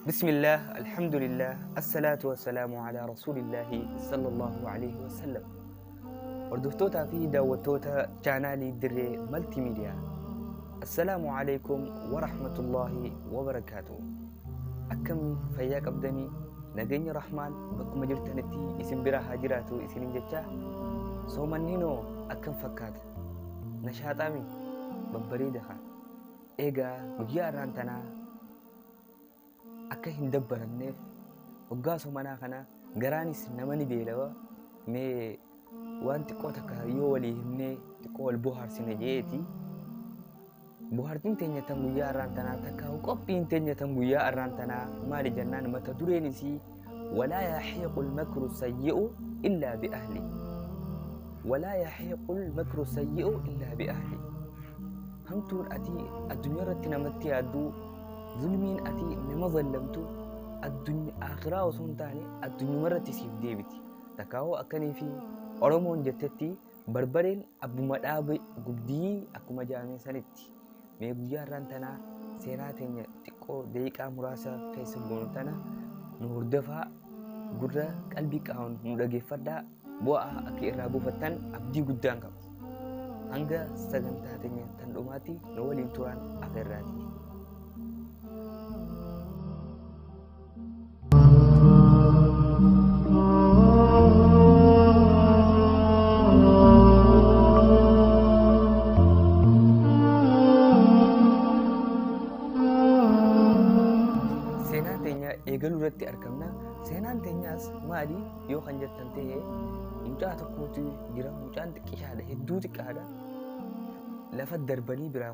بسم الله الحمد لله الصلاة والسلام على رسول الله صلى الله عليه وسلم. وردفتوتا في داوتوتا جانالي دري ملتي ميديا. السلام عليكم ورحمة الله وبركاته. أكم فياك أبدني نجني رحمن بكم جرتنتي اسم برا هاجراتو اسم جتا سومنينو أكم فكات نشاطامي ببريدها إيجا مجيا رانتنا akka hin dabbaramneef hoggaasoo manaa kana garaanis nama ni beelawa mee waan xiqqoo takka yoo walii himnee xiqqoo wal bohaarsine jeeti bohaartiin teenya tan guyyaa irraan tanaa takka qophiin teenya tan guyyaa irraan tanaa maali jennaan mata dureen isii walaa yahiiqu almakru sayyi'u illaa biahli walaa yahiiqu almakru sayyi'u illaa biahli hamtuun ati addunyaa irratti namatti yaadduu ظلمين أتي نما ظلمتو الدنيا آخرة وسنتاني الدنيا مرة تسيف ديبتي تكاو أكني في أرمون جتتي بربرين أبو مدابي قبدي أكو مجامع سنتي ميبجار رانتنا سيراتين تكو ديكا مراسة فيسبون تنا نور دفع قرة قلبي كاون نورجي فدا بوا أكي إرابو فتن أبدي قدام كم هنگا سجنتاتين تندوماتي نولين توران أخيراتي. Eegaluu irratti argamna. Seenaan teenyaas maali yoo kan jettan ta'e mucaa tokkotu jira. Mucaan xiqqishaadha, hedduu xiqqaadha. Lafa darbanii biraa